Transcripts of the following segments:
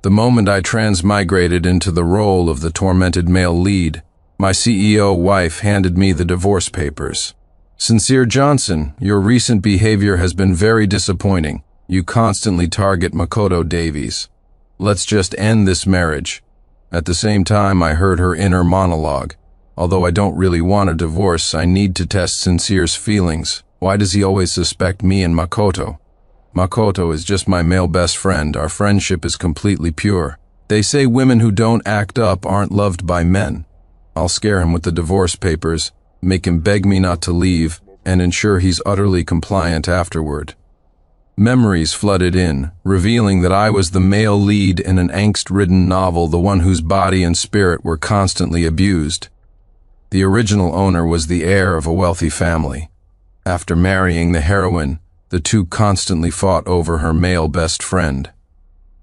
The moment I transmigrated into the role of the tormented male lead, my CEO wife handed me the divorce papers. "Sincere Johnson, your recent behavior has been very disappointing. You constantly target Makoto Davies. Let's just end this marriage." At the same time, I heard her inner monologue. "Although I don't really want a divorce, I need to test Sincere's feelings. Why does he always suspect me and Makoto? Makoto is just my male best friend. Our friendship is completely pure. They say women who don't act up aren't loved by men. I'll scare him with the divorce papers, make him beg me not to leave, and ensure he's utterly compliant afterward." Memories flooded in, revealing that I was the male lead in an angst-ridden novel, the one whose body and spirit were constantly abused. The original owner was the heir of a wealthy family. After marrying the heroine, the two constantly fought over her male best friend.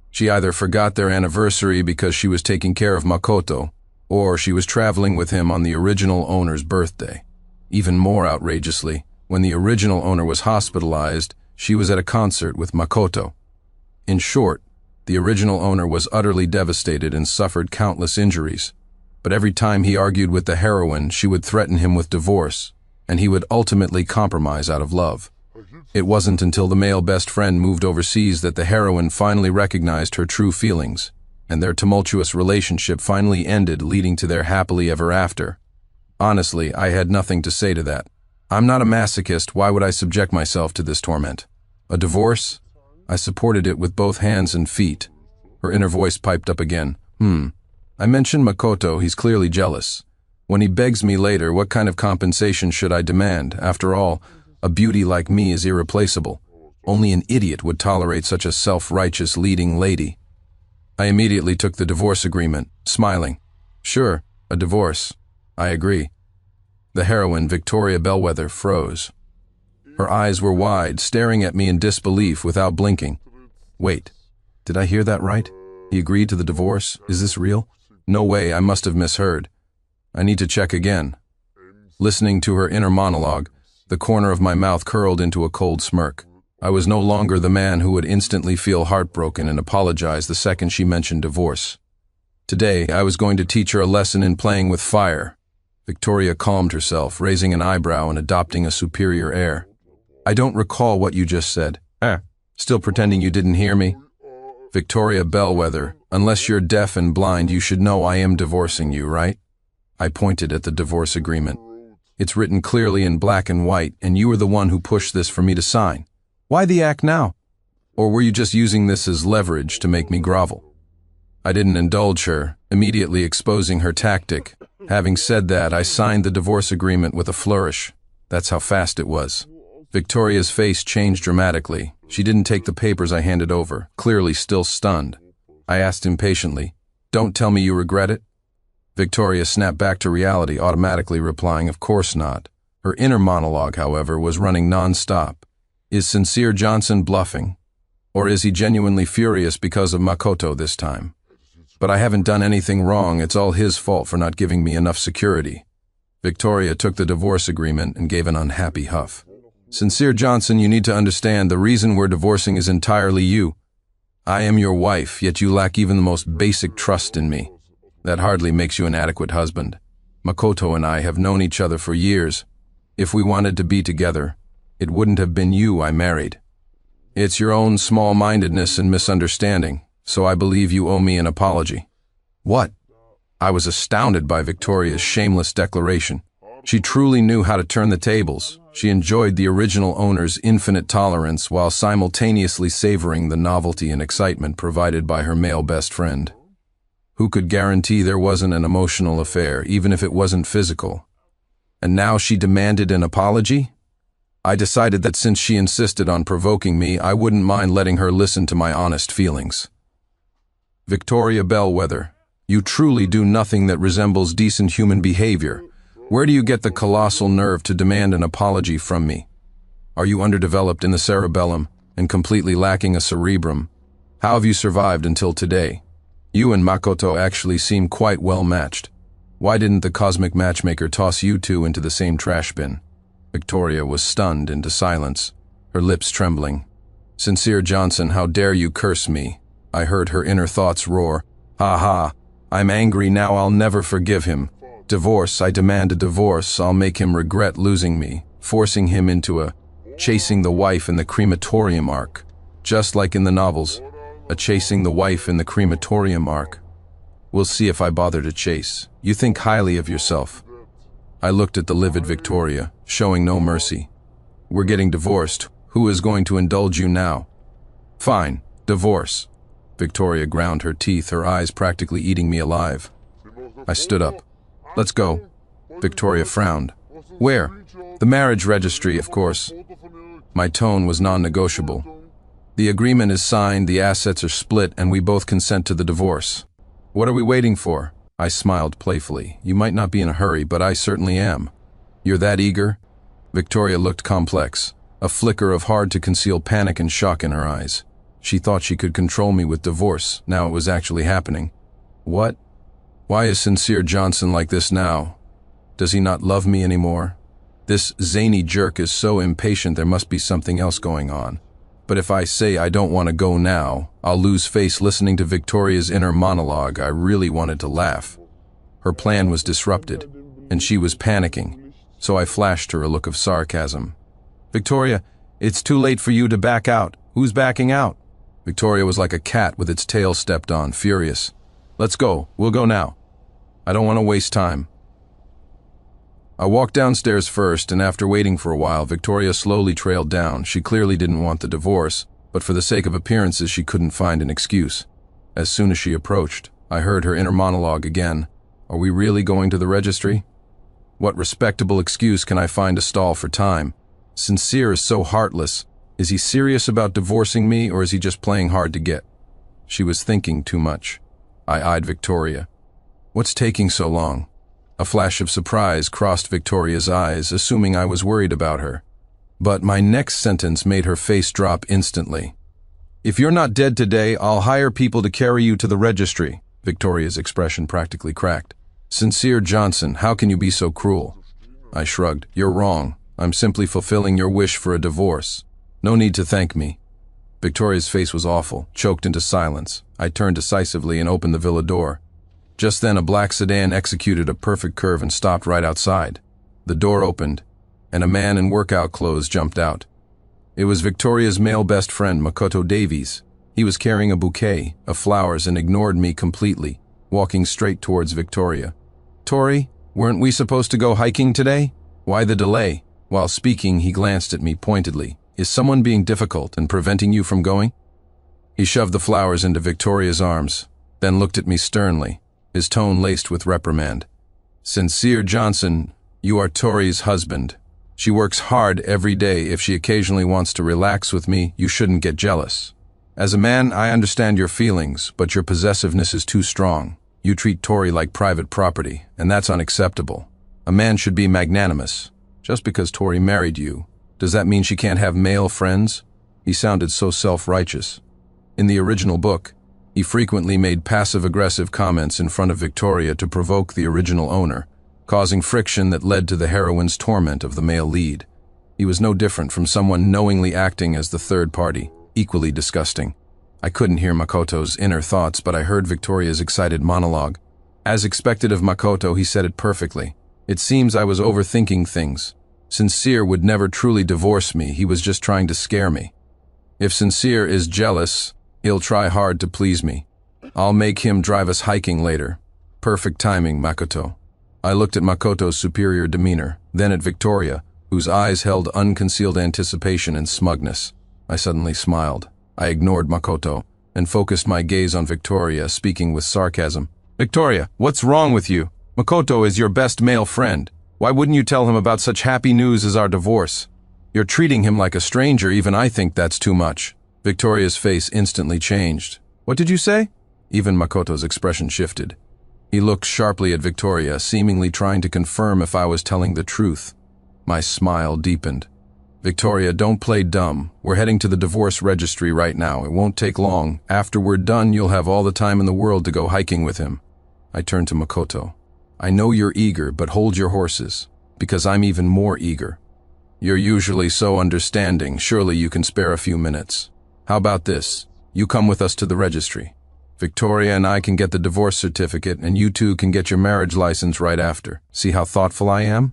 She either forgot their anniversary because she was taking care of Makoto, or she was traveling with him on the original owner's birthday. Even more outrageously, when the original owner was hospitalized, she was at a concert with Makoto. In short, the original owner was utterly devastated and suffered countless injuries. But every time he argued with the heroine, she would threaten him with divorce, and he would ultimately compromise out of love. It wasn't until the male best friend moved overseas that the heroine finally recognized her true feelings, and their tumultuous relationship finally ended, leading to their happily ever after. Honestly, I had nothing to say to that. I'm not a masochist. Why would I subject myself to this torment? A divorce? I supported it with both hands and feet. Her inner voice piped up again. I mentioned Makoto. He's clearly jealous. When he begs me later, what kind of compensation should I demand? After all, a beauty like me is irreplaceable. Only an idiot would tolerate such a self-righteous leading lady. I immediately took the divorce agreement, smiling. Sure, a divorce. I agree. The heroine, Victoria Bellwether, froze. Her eyes were wide, staring at me in disbelief without blinking. Wait, did I hear that right? He agreed to the divorce? Is this real? No way, I must have misheard. I need to check again. Listening to her inner monologue, the corner of my mouth curled into a cold smirk. I was no longer the man who would instantly feel heartbroken and apologize the second she mentioned divorce. Today, I was going to teach her a lesson in playing with fire. Victoria calmed herself, raising an eyebrow and adopting a superior air. I don't recall what you just said. Still pretending you didn't hear me? Victoria Bellwether, unless you're deaf and blind, you should know I am divorcing you, right? I pointed at the divorce agreement. It's written clearly in black and white, and you were the one who pushed this for me to sign. Why the act now? Or were you just using this as leverage to make me grovel? I didn't indulge her, immediately exposing her tactic. Having said that, I signed the divorce agreement with a flourish. That's how fast it was. Victoria's face changed dramatically. She didn't take the papers I handed over, clearly still stunned. I asked impatiently, "Don't tell me you regret it?" Victoria snapped back to reality, automatically replying, "Of course not." Her inner monologue, however, was running non-stop. Is Sincere Johnson bluffing? Or is he genuinely furious because of Makoto this time? But I haven't done anything wrong. It's all his fault for not giving me enough security. Victoria took the divorce agreement and gave an unhappy huff. Sincere Johnson, you need to understand the reason we're divorcing is entirely you. I am your wife, yet you lack even the most basic trust in me. That hardly makes you an adequate husband. Makoto and I have known each other for years. If we wanted to be together, it wouldn't have been you I married. It's your own small-mindedness and misunderstanding, so I believe you owe me an apology. What? I was astounded by Victoria's shameless declaration. She truly knew how to turn the tables. She enjoyed the original owner's infinite tolerance while simultaneously savoring the novelty and excitement provided by her male best friend. Who could guarantee there wasn't an emotional affair, even if it wasn't physical? And now she demanded an apology? I decided that since she insisted on provoking me, I wouldn't mind letting her listen to my honest feelings. Victoria Bellwether, you truly do nothing that resembles decent human behavior. Where do you get the colossal nerve to demand an apology from me? Are you underdeveloped in the cerebellum and completely lacking a cerebrum? How have you survived until today? You and Makoto actually seem quite well matched. Why didn't the cosmic matchmaker toss you two into the same trash bin? Victoria was stunned into silence, her lips trembling. Sincere Johnson, how dare you curse me? I heard her inner thoughts roar. Ha ha, I'm angry now, I'll never forgive him. Divorce, I demand a divorce, I'll make him regret losing me, forcing him into a chasing the wife in the crematorium arc. Just like in the novels, a chasing the wife in the crematorium arc. We'll see if I bother to chase. You think highly of yourself. I looked at the livid Victoria, showing no mercy. We're getting divorced. Who is going to indulge you now? Fine, divorce. Victoria ground her teeth, her eyes practically eating me alive. I stood up. Let's go. Victoria frowned. Where? The marriage registry, of course. My tone was non-negotiable. The agreement is signed, the assets are split, and we both consent to the divorce. What are we waiting for? I smiled playfully. You might not be in a hurry, but I certainly am. You're that eager? Victoria looked complex, a flicker of hard-to-conceal panic and shock in her eyes. She thought she could control me with divorce. Now it was actually happening. What? Why is Sincere Johnson like this now? Does he not love me anymore? This zany jerk is so impatient, there must be something else going on. But if I say I don't want to go now, I'll lose face listening to Victoria's inner monologue. I really wanted to laugh. Her plan was disrupted, and she was panicking, so I flashed her a look of sarcasm. Victoria, it's too late for you to back out. Who's backing out? Victoria was like a cat with its tail stepped on, furious. Let's go. We'll go now. I don't want to waste time. I walked downstairs first, and after waiting for a while, Victoria slowly trailed down. She clearly didn't want the divorce, but for the sake of appearances, she couldn't find an excuse. As soon as she approached, I heard her inner monologue again. Are we really going to the registry? What respectable excuse can I find to stall for time? Sincere is so heartless. Is he serious about divorcing me, or is he just playing hard to get? She was thinking too much. I eyed Victoria. What's taking so long? A flash of surprise crossed Victoria's eyes, assuming I was worried about her. But my next sentence made her face drop instantly. If you're not dead today, I'll hire people to carry you to the registry. Victoria's expression practically cracked. Sincere Johnson, how can you be so cruel? I shrugged. You're wrong. I'm simply fulfilling your wish for a divorce. No need to thank me. Victoria's face was awful, choked into silence. I turned decisively and opened the villa door. Just then, a black sedan executed a perfect curve and stopped right outside. The door opened, and a man in workout clothes jumped out. It was Victoria's male best friend, Makoto Davies. He was carrying a bouquet of flowers and ignored me completely, walking straight towards Victoria. Tori, weren't we supposed to go hiking today? Why the delay? While speaking, he glanced at me pointedly. Is someone being difficult and preventing you from going? He shoved the flowers into Victoria's arms, then looked at me sternly, his tone laced with reprimand. Sincere Johnson, you are Tori's husband. She works hard every day. If she occasionally wants to relax with me, you shouldn't get jealous. As a man, I understand your feelings, but your possessiveness is too strong. You treat Tori like private property, and that's unacceptable. A man should be magnanimous. Just because Tori married you, does that mean she can't have male friends? He sounded so self-righteous. In the original book, he frequently made passive-aggressive comments in front of Victoria to provoke the original owner, causing friction that led to the heroine's torment of the male lead. He was no different from someone knowingly acting as the third party, equally disgusting. I couldn't hear Makoto's inner thoughts, but I heard Victoria's excited monologue. As expected of Makoto, he said it perfectly. It seems I was overthinking things. Sincere would never truly divorce me, he was just trying to scare me. If Sincere is jealous, he'll try hard to please me. I'll make him drive us hiking later. Perfect timing, Makoto. I looked at Makoto's superior demeanor, then at Victoria, whose eyes held unconcealed anticipation and smugness. I suddenly smiled. I ignored Makoto and focused my gaze on Victoria, speaking with sarcasm. Victoria, what's wrong with you? Makoto is your best male friend. Why wouldn't you tell him about such happy news as our divorce? You're treating him like a stranger, even I think that's too much. Victoria's face instantly changed. What did you say? Even Makoto's expression shifted. He looked sharply at Victoria, seemingly trying to confirm if I was telling the truth. My smile deepened. Victoria, don't play dumb. We're heading to the divorce registry right now. It won't take long. After we're done, you'll have all the time in the world to go hiking with him. I turned to Makoto. I know you're eager, but hold your horses, because I'm even more eager. You're usually so understanding. Surely you can spare a few minutes. How about this? You come with us to the registry. Victoria and I can get the divorce certificate, and you two can get your marriage license right after. See how thoughtful I am?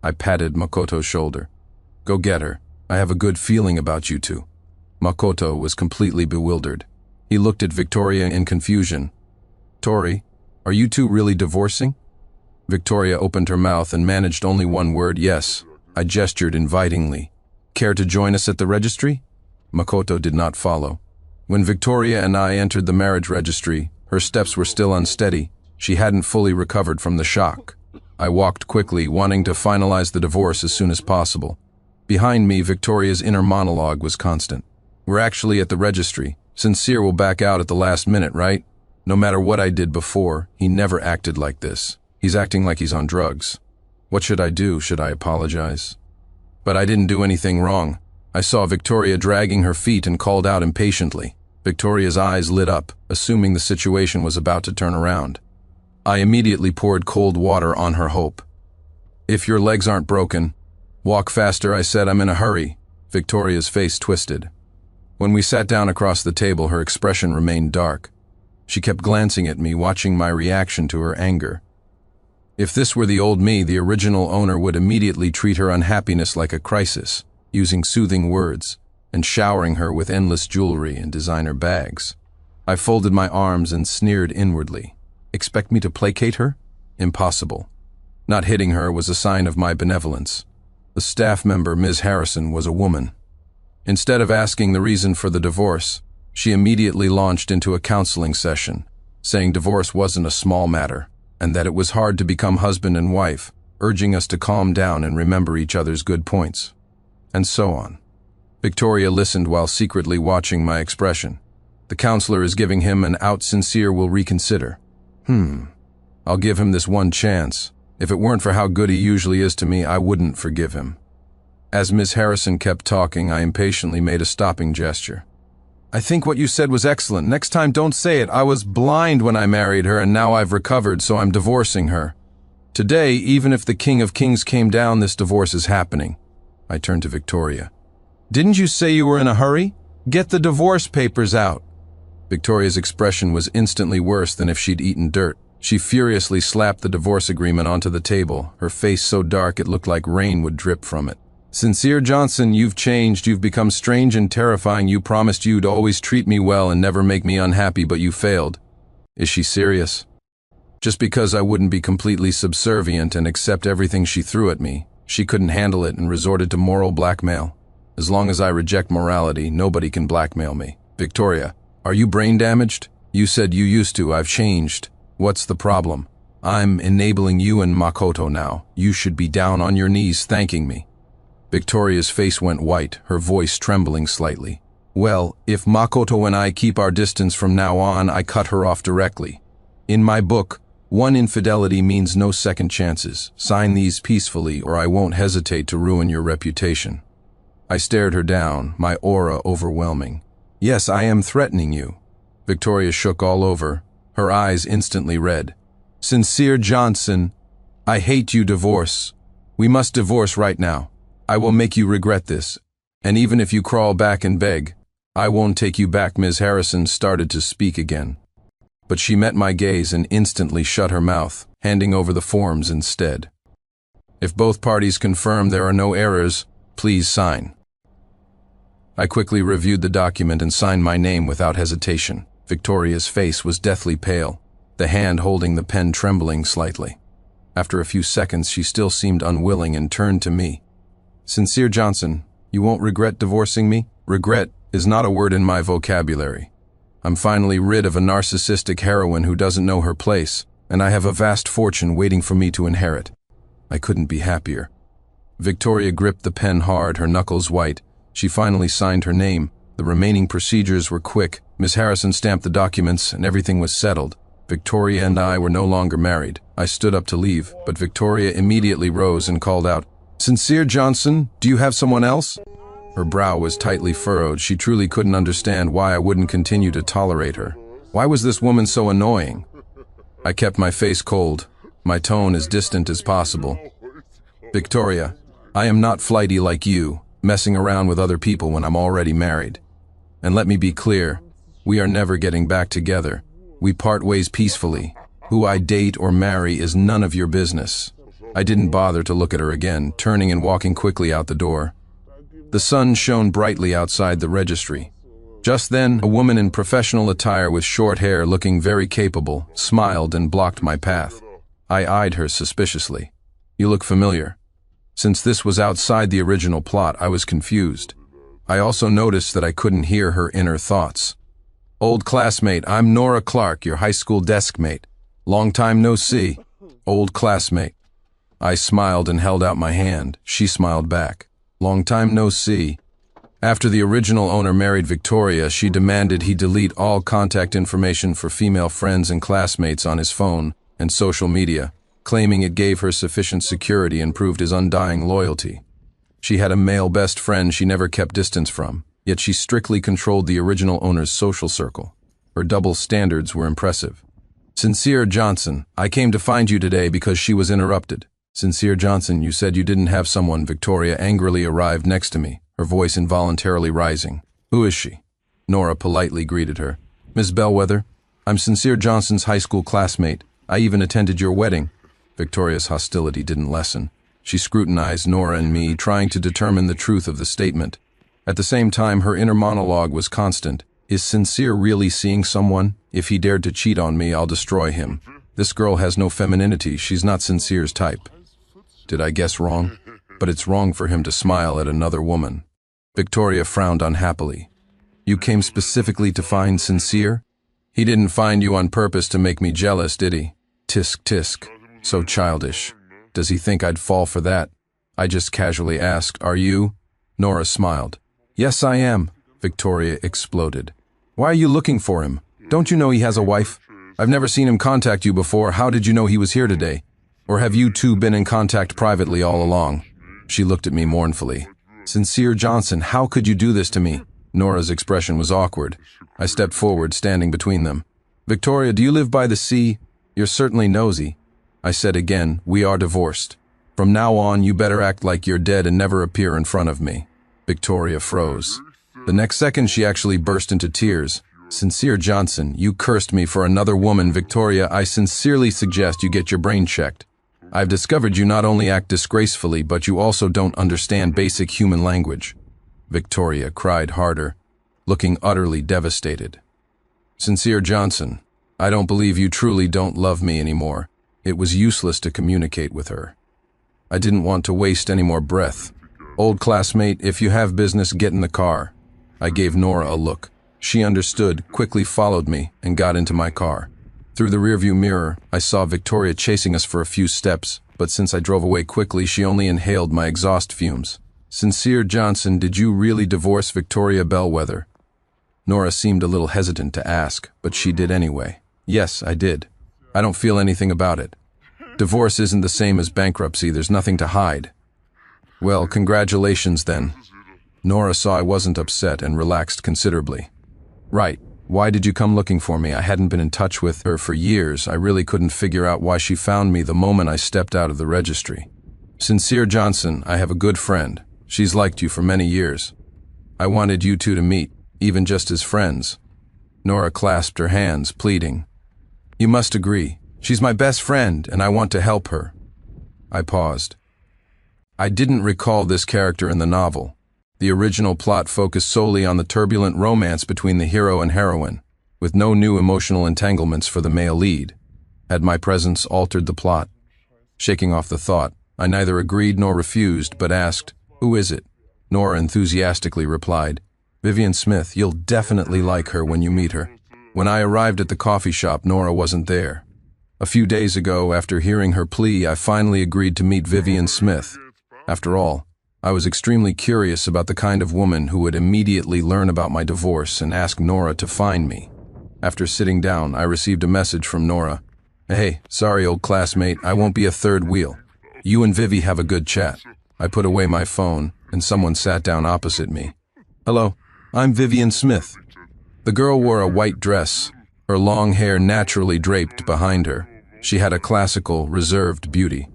I patted Makoto's shoulder. Go get her. I have a good feeling about you two. Makoto was completely bewildered. He looked at Victoria in confusion. Tori, are you two really divorcing? Victoria opened her mouth and managed only one word, yes. I gestured invitingly. Care to join us at the registry? Makoto did not follow. When Victoria and I entered the marriage registry, her steps were still unsteady. She hadn't fully recovered from the shock. I walked quickly, wanting to finalize the divorce as soon as possible. Behind me, Victoria's inner monologue was constant. We're actually at the registry. Sincere will back out at the last minute, right? No matter what I did before, he never acted like this. He's acting like he's on drugs. What should I do? Should I apologize? But I didn't do anything wrong. I saw Victoria dragging her feet and called out impatiently. Victoria's eyes lit up, assuming the situation was about to turn around. I immediately poured cold water on her hope. If your legs aren't broken, walk faster, I said. I'm in a hurry. Victoria's face twisted. When we sat down across the table, her expression remained dark. She kept glancing at me, watching my reaction to her anger. If this were the old me, the original owner would immediately treat her unhappiness like a crisis, using soothing words, and showering her with endless jewelry and designer bags. I folded my arms and sneered inwardly. Expect me to placate her? Impossible. Not hitting her was a sign of my benevolence. The staff member, Ms. Harrison, was a woman. Instead of asking the reason for the divorce, she immediately launched into a counseling session, saying divorce wasn't a small matter, and that it was hard to become husband and wife, urging us to calm down and remember each other's good points, and so on. Victoria listened while secretly watching my expression. The counselor is giving him an out. Sincere will reconsider. I'll give him this one chance. If it weren't for how good he usually is to me, I wouldn't forgive him. As Ms. Harrison kept talking, I impatiently made a stopping gesture. I think what you said was excellent. Next time, don't say it. I was blind when I married her, and now I've recovered, so I'm divorcing her. Today, even if the King of Kings came down, this divorce is happening. I turned to Victoria. Didn't you say you were in a hurry? Get the divorce papers out. Victoria's expression was instantly worse than if she'd eaten dirt. She furiously slapped the divorce agreement onto the table, her face so dark it looked like rain would drip from it. Sincere Johnson, you've changed. You've become strange and terrifying. You promised you'd always treat me well and never make me unhappy, but you failed. Is she serious? Just because I wouldn't be completely subservient and accept everything she threw at me, she couldn't handle it and resorted to moral blackmail. As long as I reject morality, nobody can blackmail me. Victoria, are you brain damaged? You said you used to. I've changed. What's the problem? I'm enabling you and Makoto now. You should be down on your knees thanking me. Victoria's face went white, her voice trembling slightly. Well, if Makoto and I keep our distance from now on, I cut her off directly. In my book, one infidelity means no second chances. Sign these peacefully, or I won't hesitate to ruin your reputation. I stared her down, my aura overwhelming. Yes, I am threatening you. Victoria shook all over, her eyes instantly red. Sincere Johnson, I hate you. Divorce. We must divorce right now. I will make you regret this, and even if you crawl back and beg, I won't take you back. Ms. Harrison started to speak again, but she met my gaze and instantly shut her mouth, handing over the forms instead. If both parties confirm there are no errors, please sign. I quickly reviewed the document and signed my name without hesitation. Victoria's face was deathly pale, the hand holding the pen trembling slightly. After a few seconds, she still seemed unwilling and turned to me. Sincere Johnson, you won't regret divorcing me? Regret is not a word in my vocabulary. I'm finally rid of a narcissistic heroine who doesn't know her place, and I have a vast fortune waiting for me to inherit. I couldn't be happier. Victoria gripped the pen hard, her knuckles white. She finally signed her name. The remaining procedures were quick. Miss Harrison stamped the documents, and everything was settled. Victoria and I were no longer married. I stood up to leave, but Victoria immediately rose and called out, Sincere Johnson, do you have someone else? Her brow was tightly furrowed. She truly couldn't understand why I wouldn't continue to tolerate her. Why was this woman so annoying? I kept my face cold, my tone as distant as possible. Victoria, I am not flighty like you, messing around with other people when I'm already married. And let me be clear, We are never getting back together. We part ways peacefully. Who I date or marry is none of your business. I didn't bother to look at her again, turning and walking quickly out the door. The sun shone brightly outside the registry. Just then, a woman in professional attire with short hair, looking very capable, smiled and blocked my path. I eyed her suspiciously. You look familiar. Since this was outside the original plot, I was confused. I also noticed that I couldn't hear her inner thoughts. Old classmate, I'm Nora Clark, your high school desk mate. Long time no see. Old classmate. I smiled and held out my hand. She smiled back. Long time no see. After the original owner married Victoria, she demanded he delete all contact information for female friends and classmates on his phone and social media, claiming it gave her sufficient security and proved his undying loyalty. She had a male best friend she never kept distance from, yet she strictly controlled the original owner's social circle. Her double standards were impressive. Sincere Johnson, I came to find you today because she was interrupted. Sincere Johnson, you said you didn't have someone. Victoria angrily arrived next to me, her voice involuntarily rising. Who is she? Nora politely greeted her. Miss Bellwether, I'm Sincere Johnson's high school classmate. I even attended your wedding. Victoria's hostility didn't lessen. She scrutinized Nora and me, trying to determine the truth of the statement. At the same time, her inner monologue was constant. Is Sincere really seeing someone? If he dared to cheat on me, I'll destroy him. This girl has no femininity. She's not Sincere's type. Did I guess wrong? But it's wrong for him to smile at another woman. Victoria frowned unhappily. You came specifically to find Sincere? He didn't find you on purpose to make me jealous, did he? Tisk tisk. So childish. Does he think I'd fall for that? I just casually asked, are you? Nora smiled. Yes, I am. Victoria exploded. Why are you looking for him? Don't you know he has a wife? I've never seen him contact you before. How did you know he was here today? Or have you two been in contact privately all along? She looked at me mournfully. Sincere Johnson, how could you do this to me? Nora's expression was awkward. I stepped forward, standing between them. Victoria, do you live by the sea? You're certainly nosy. I said again, we are divorced. From now on, you better act like you're dead and never appear in front of me. Victoria froze. The next second, she actually burst into tears. Sincere Johnson, you cursed me for another woman. Victoria, I sincerely suggest you get your brain checked. I've discovered you not only act disgracefully, but you also don't understand basic human language. Victoria cried harder, looking utterly devastated. Sincere Johnson, I don't believe you truly don't love me anymore. It was useless to communicate with her. I didn't want to waste any more breath. Old classmate, if you have business, get in the car. I gave Nora a look. She understood, quickly followed me, and got into my car. Through the rearview mirror, I saw Victoria chasing us for a few steps, but since I drove away quickly, she only inhaled my exhaust fumes. Sincere Johnson, did you really divorce Victoria Bellwether? Nora seemed a little hesitant to ask, but she did anyway. Yes, I did. I don't feel anything about it. Divorce isn't the same as bankruptcy. There's nothing to hide. Well, congratulations then. Nora saw I wasn't upset and relaxed considerably. Right. Why did you come looking for me? I hadn't been in touch with her for years. I really couldn't figure out why she found me the moment I stepped out of the registry. Sincere Johnson, I have a good friend. She's liked you for many years. I wanted you two to meet, even just as friends. Nora clasped her hands, pleading. You must agree. She's my best friend, and I want to help her. I paused. I didn't recall this character in the novel. The original plot focused solely on the turbulent romance between the hero and heroine, with no new emotional entanglements for the male lead. Had my presence altered the plot? Shaking off the thought, I neither agreed nor refused, but asked, Who is it? Nora enthusiastically replied, Vivian Smith, you'll definitely like her when you meet her. When I arrived at the coffee shop, Nora wasn't there. A few days ago, after hearing her plea, I finally agreed to meet Vivian Smith. After all, I was extremely curious about the kind of woman who would immediately learn about my divorce and ask Nora to find me. After sitting down, I received a message from Nora. Hey, sorry old classmate, I won't be a third wheel. You and Vivi have a good chat. I put away my phone, and someone sat down opposite me. Hello, I'm Vivian Smith. The girl wore a white dress, her long hair naturally draped behind her. She had a classical, reserved beauty.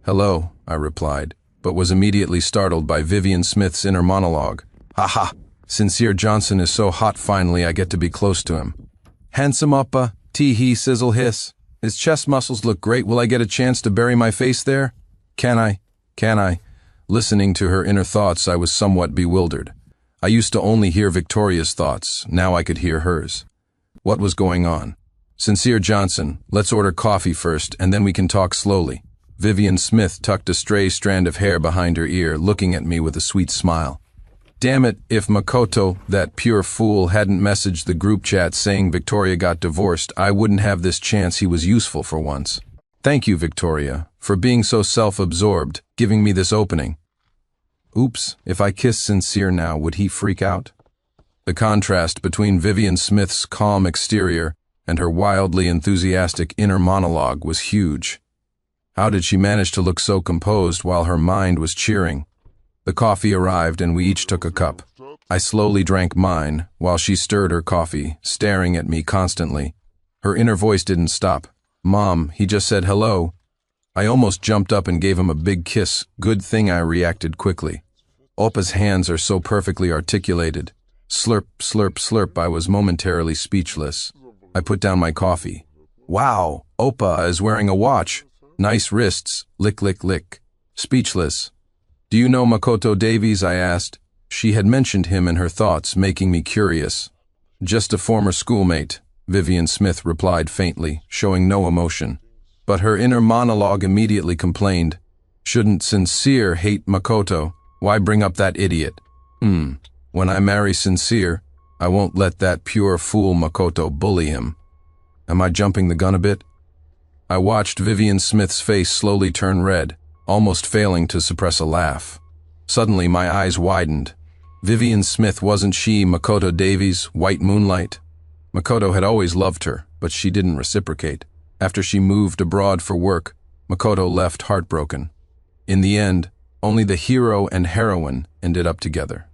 Hello, I replied, but was immediately startled by Vivian Smith's inner monologue. Ha ha, Sincere Johnson is so hot finally I get to be close to him. Handsome uppa, tee-hee, sizzle hiss. His chest muscles look great. Will I get a chance to bury my face there? Can I? Listening to her inner thoughts, I was somewhat bewildered. I used to only hear Victoria's thoughts. Now I could hear hers. What was going on? Sincere Johnson, let's order coffee first, and then we can talk slowly. Vivian Smith tucked a stray strand of hair behind her ear, looking at me with a sweet smile. Damn it, if Makoto, that pure fool, hadn't messaged the group chat saying Victoria got divorced, I wouldn't have this chance. He was useful for once. Thank you, Victoria, for being so self-absorbed, giving me this opening. Oops, if I kissed Sincere now, would he freak out? The contrast between Vivian Smith's calm exterior and her wildly enthusiastic inner monologue was huge. How did she manage to look so composed while her mind was cheering? The coffee arrived and we each took a cup. I slowly drank mine while she stirred her coffee, staring at me constantly. Her inner voice didn't stop. Mom, he just said hello. I almost jumped up and gave him a big kiss. Good thing I reacted quickly. Oppa's hands are so perfectly articulated. Slurp, slurp, slurp. I was momentarily speechless. I put down my coffee. Wow, Oppa is wearing a watch. Nice wrists. Lick, lick, lick. Speechless. Do you know Makoto Davies? I asked. She had mentioned him in her thoughts, making me curious. Just a former schoolmate, Vivian Smith replied faintly, showing no emotion. But her inner monologue immediately complained. Shouldn't Sincere hate Makoto? Why bring up that idiot? When I marry Sincere, I won't let that pure fool Makoto bully him. Am I jumping the gun a bit? I watched Vivian Smith's face slowly turn red, almost failing to suppress a laugh. Suddenly my eyes widened. Vivian Smith, wasn't she Makoto Davies' white moonlight? Makoto had always loved her, but she didn't reciprocate. After she moved abroad for work, Makoto left heartbroken. In the end, only the hero and heroine ended up together.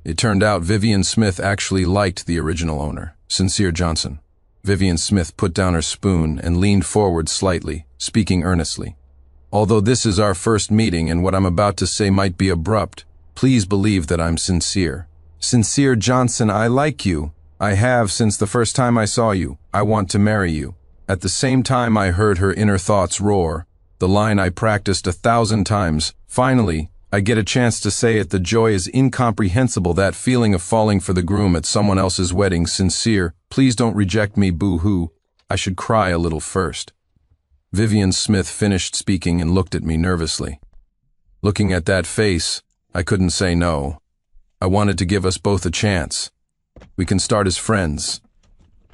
It turned out Vivian Smith actually liked the original owner, Sincere Johnson. Vivian Smith put down her spoon and leaned forward slightly, speaking earnestly. Although this is our first meeting and what I'm about to say might be abrupt, please believe that I'm sincere. Sincere Johnson, I like you. I have since the first time I saw you. I want to marry you. At the same time I heard her inner thoughts roar, the line I practiced 1,000 times. Finally, I get a chance to say it. The joy is incomprehensible, that feeling of falling for the groom at someone else's wedding. Sincere, please don't reject me, boo-hoo. I should cry a little first. Vivian Smith finished speaking and looked at me nervously. Looking at that face, I couldn't say no. I wanted to give us both a chance. We can start as friends.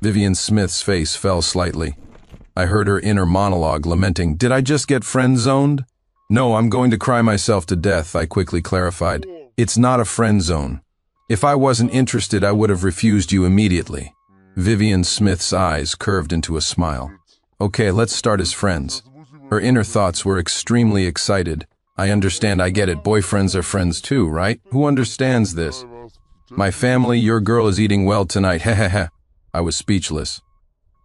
Vivian Smith's face fell slightly. I heard her inner monologue lamenting, did I just get friend-zoned? No, I'm going to cry myself to death, I quickly clarified. It's not a friend zone. If I wasn't interested, I would have refused you immediately. Vivian Smith's eyes curved into a smile. Okay, let's start as friends. Her inner thoughts were extremely excited. I understand, I get it. Boyfriends are friends too, right? Who understands this? My family, your girl is eating well tonight, hehehe. I was speechless.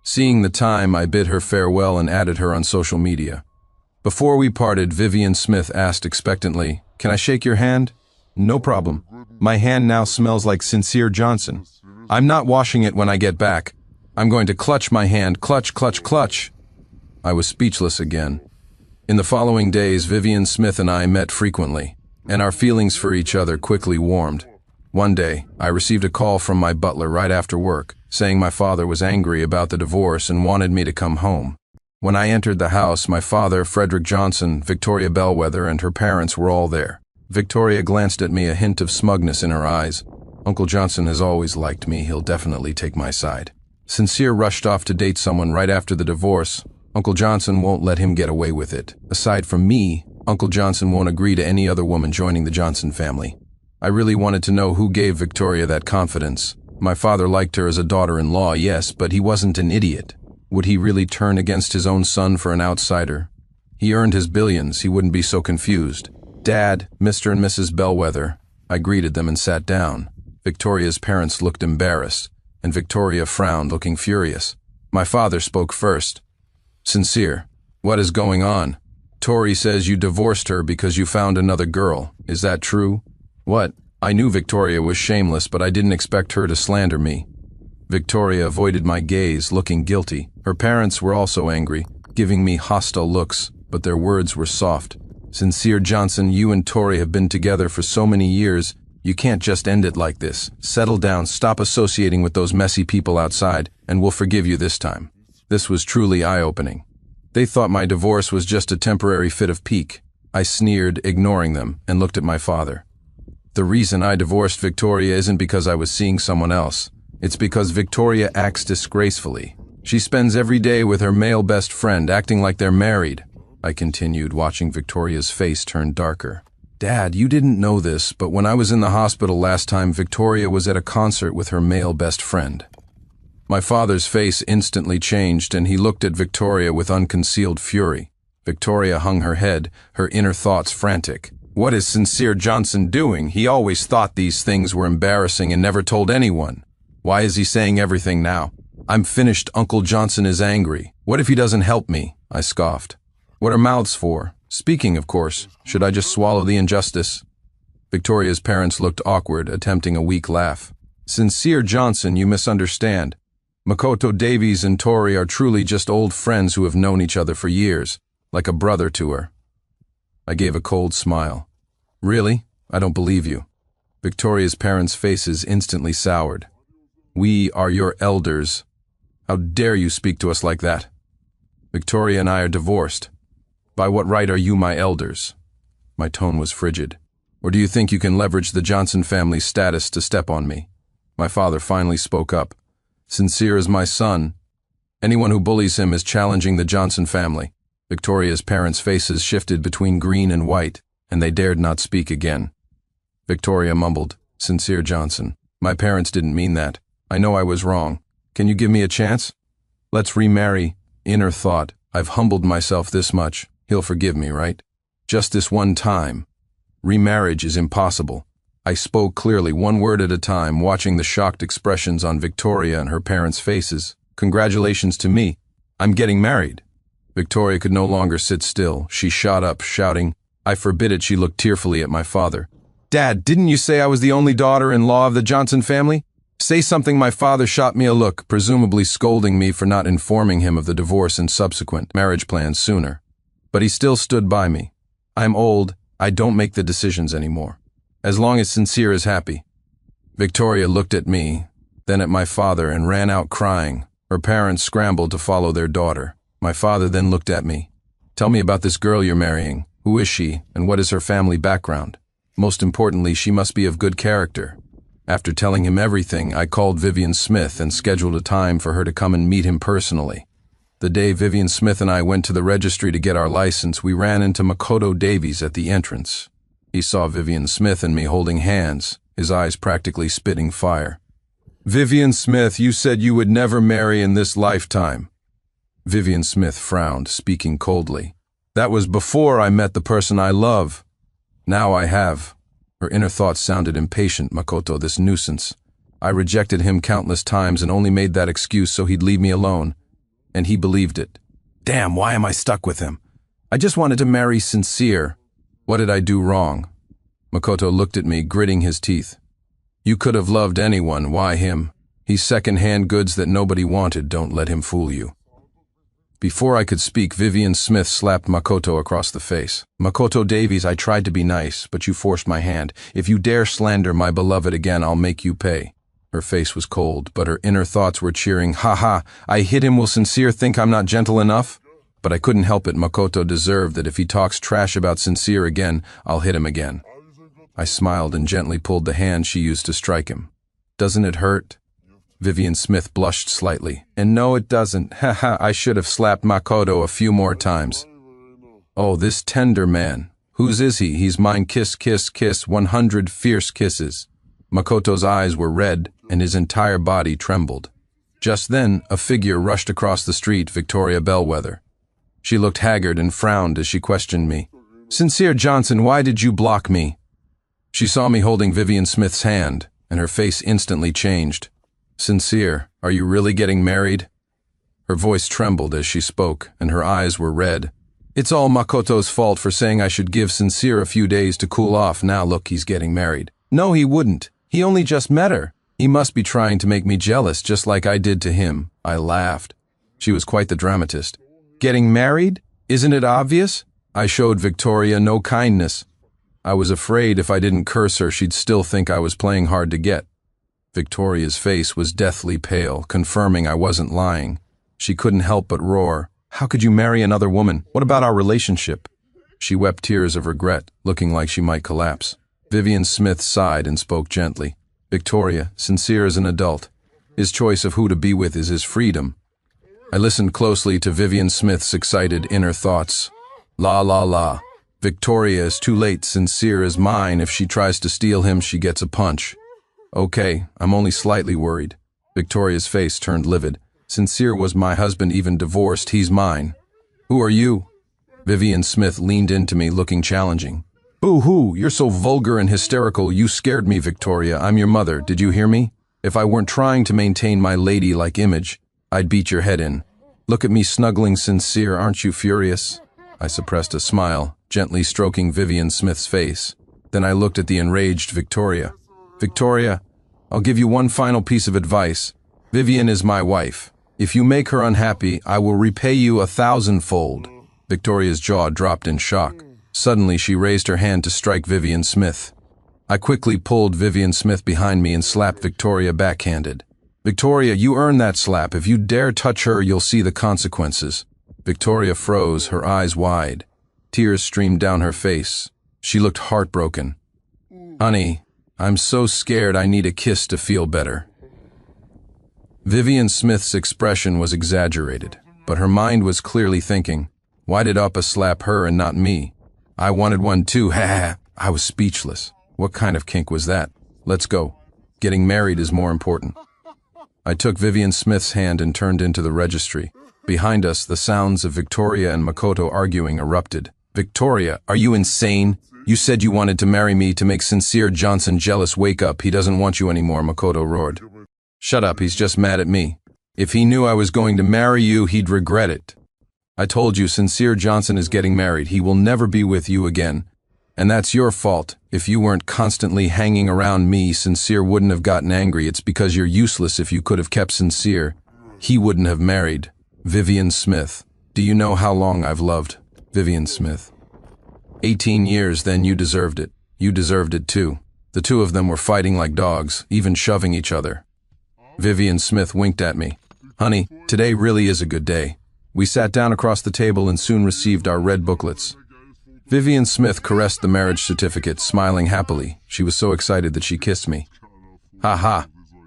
Seeing the time, I bid her farewell and added her on social media. Before we parted, Vivian Smith asked expectantly, can I shake your hand? No problem. My hand now smells like Sincere Johnson. I'm not washing it when I get back. I'm going to clutch my hand, clutch, clutch, clutch. I was speechless again. In the following days, Vivian Smith and I met frequently, and our feelings for each other quickly warmed. One day, I received a call from my butler right after work, saying my father was angry about the divorce and wanted me to come home. When I entered the house, my father, Frederick Johnson, Victoria Bellwether, and her parents were all there. Victoria glanced at me, a hint of smugness in her eyes. Uncle Johnson has always liked me. He'll definitely take my side. Sincere rushed off to date someone right after the divorce. Uncle Johnson won't let him get away with it. Aside from me, Uncle Johnson won't agree to any other woman joining the Johnson family. I really wanted to know who gave Victoria that confidence. My father liked her as a daughter-in-law, yes, but he wasn't an idiot. Would he really turn against his own son for an outsider? He earned his billions. He wouldn't be so confused. Dad, Mr. and Mrs. Bellwether. I greeted them and sat down. Victoria's parents looked embarrassed, and Victoria frowned, looking furious. My father spoke first. Sincere, what is going on? Tori says you divorced her because you found another girl. Is that true? What? I knew Victoria was shameless, but I didn't expect her to slander me. Victoria avoided my gaze, looking guilty. Her parents were also angry, giving me hostile looks, but their words were soft. Sincere Johnson, you and Tori have been together for so many years. You can't just end it like this. Settle down, stop associating with those messy people outside, and we'll forgive you this time. This was truly eye-opening. They thought my divorce was just a temporary fit of pique. I sneered, ignoring them, and looked at my father. The reason I divorced Victoria isn't because I was seeing someone else. It's because Victoria acts disgracefully. She spends every day with her male best friend, acting like they're married. I continued, watching Victoria's face turn darker. Dad, you didn't know this, but when I was in the hospital last time, Victoria was at a concert with her male best friend. My father's face instantly changed, and he looked at Victoria with unconcealed fury. Victoria hung her head, her inner thoughts frantic. What is Sincere Johnson doing? He always thought these things were embarrassing and never told anyone. Why is he saying everything now? I'm finished. Uncle Johnson is angry. What if he doesn't help me? I scoffed. What are mouths for? Speaking, of course. Should I just swallow the injustice? Victoria's parents looked awkward, attempting a weak laugh. Sincere Johnson, you misunderstand. Makoto Davies and Tori are truly just old friends who have known each other for years, like a brother to her. I gave a cold smile. Really? I don't believe you. Victoria's parents' faces instantly soured. We are your elders. How dare you speak to us like that? Victoria and I are divorced. By what right are you my elders? My tone was frigid. Or do you think you can leverage the Johnson family's status to step on me? My father finally spoke up. Sincere is my son. Anyone who bullies him is challenging the Johnson family. Victoria's parents' faces shifted between green and white, and they dared not speak again. Victoria mumbled, Sincere Johnson. My parents didn't mean that. I know I was wrong. Can you give me a chance? Let's remarry. Inner thought, I've humbled myself this much. He'll forgive me, right? Just this one time. Remarriage is impossible. I spoke clearly, one word at a time, watching the shocked expressions on Victoria and her parents' faces. Congratulations to me. I'm getting married. Victoria could no longer sit still. She shot up, shouting, I forbid it. She looked tearfully at my father. Dad, didn't you say I was the only daughter-in-law of the Johnson family? Say something. My father shot me a look, presumably scolding me for not informing him of the divorce and subsequent marriage plans sooner. But he still stood by me. I'm old. I don't make the decisions anymore. As long as Sincere is happy. Victoria looked at me, then at my father, and ran out crying. Her parents scrambled to follow their daughter. My father then looked at me. Tell me about this girl you're marrying. Who is she, and what is her family background? Most importantly, she must be of good character. After telling him everything, I called Vivian Smith and scheduled a time for her to come and meet him personally. The day Vivian Smith and I went to the registry to get our license, we ran into Makoto Davies at the entrance. He saw Vivian Smith and me holding hands, his eyes practically spitting fire. Vivian Smith, you said you would never marry in this lifetime. Vivian Smith frowned, speaking coldly. That was before I met the person I love. Now I have. Her inner thoughts sounded impatient. Makoto, this nuisance. I rejected him countless times and only made that excuse so he'd leave me alone. And he believed it. Damn, why am I stuck with him? I just wanted to marry Sincere. What did I do wrong? Makoto looked at me, gritting his teeth. You could have loved anyone, why him? He's second-hand goods that nobody wanted, don't let him fool you. Before I could speak, Vivian Smith slapped Makoto across the face. Makoto Davies, I tried to be nice, but you forced my hand. If you dare slander my beloved again, I'll make you pay. Her face was cold, but her inner thoughts were cheering. Ha ha, I hit him. Will Sincere think I'm not gentle enough? But I couldn't help it. Makoto deserved that if he talks trash about Sincere again, I'll hit him again. I smiled and gently pulled the hand she used to strike him. Doesn't it hurt? Vivian Smith blushed slightly. And no, it doesn't. Ha ha, I should have slapped Makoto a few more times. Oh, this tender man. Whose is he? He's mine. Kiss, kiss, kiss. 100 fierce kisses. Makoto's eyes were red, and his entire body trembled. Just then, a figure rushed across the street, Victoria Bellwether. She looked haggard and frowned as she questioned me. Sincere Johnson, why did you block me? She saw me holding Vivian Smith's hand, and her face instantly changed. Sincere, are you really getting married? Her voice trembled as she spoke, and her eyes were red. It's all Makoto's fault for saying I should give Sincere a few days to cool off. Now look, he's getting married. No, he wouldn't. He only just met her. He must be trying to make me jealous just like I did to him. I laughed. She was quite the dramatist. Getting married? Isn't it obvious? I showed Victoria no kindness. I was afraid if I didn't curse her, she'd still think I was playing hard to get. Victoria's face was deathly pale, confirming I wasn't lying. She couldn't help but roar. How could you marry another woman? What about our relationship? She wept tears of regret, looking like she might collapse. Vivian Smith sighed and spoke gently. Victoria, sincere as an adult. His choice of who to be with is his freedom. I listened closely to Vivian Smith's excited inner thoughts. La la la. Victoria is too late. Sincere as mine. If she tries to steal him, she gets a punch. Okay, I'm only slightly worried. Victoria's face turned livid. Sincere was my husband, even divorced. He's mine. Who are you? Vivian Smith leaned into me, looking challenging. Boo-hoo, you're so vulgar and hysterical. You scared me, Victoria. I'm your mother. Did you hear me? If I weren't trying to maintain my ladylike image, I'd beat your head in. Look at me snuggling Sincere. Aren't you furious? I suppressed a smile, gently stroking Vivian Smith's face. Then I looked at the enraged Victoria. Victoria, I'll give you one final piece of advice. Vivian is my wife. If you make her unhappy, I will repay you 1,000-fold. Victoria's jaw dropped in shock. Suddenly, she raised her hand to strike Vivian Smith. I quickly pulled Vivian Smith behind me and slapped Victoria backhanded. Victoria, you earned that slap. If you dare touch her, you'll see the consequences. Victoria froze, her eyes wide. Tears streamed down her face. She looked heartbroken. Honey, I'm so scared I need a kiss to feel better. Vivian Smith's expression was exaggerated, but her mind was clearly thinking, why did Uppa slap her and not me? I wanted one too, ha ha. I was speechless. What kind of kink was that? Let's go. Getting married is more important. I took Vivian Smith's hand and turned into the registry. Behind us, the sounds of Victoria and Makoto arguing erupted. Victoria, are you insane? You said you wanted to marry me to make Sincere Johnson jealous. Wake up, he doesn't want you anymore, Makoto roared. Shut up, he's just mad at me. If he knew I was going to marry you, he'd regret it. I told you Sincere Johnson is getting married. He will never be with you again. And that's your fault. If you weren't constantly hanging around me, Sincere wouldn't have gotten angry. It's because you're useless. If you could have kept Sincere, he wouldn't have married. Vivian Smith. Do you know how long I've loved Vivian Smith? 18 years, then you deserved it. You deserved it too. The two of them were fighting like dogs, even shoving each other. Vivian Smith winked at me. Honey, today really is a good day. We sat down across the table and soon received our red booklets. Vivian Smith caressed the marriage certificate, smiling happily. She was so excited that she kissed me. Ha ha.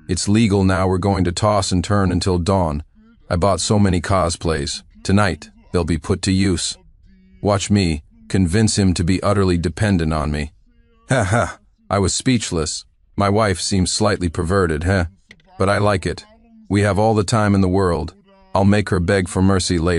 It's legal now. We're going to toss and turn until dawn. I bought so many cosplays. Tonight, they'll be put to use. Watch me convince him to be utterly dependent on me. Ha ha. I was speechless. My wife seems slightly perverted, But I like it. We have all the time in the world. I'll make her beg for mercy later.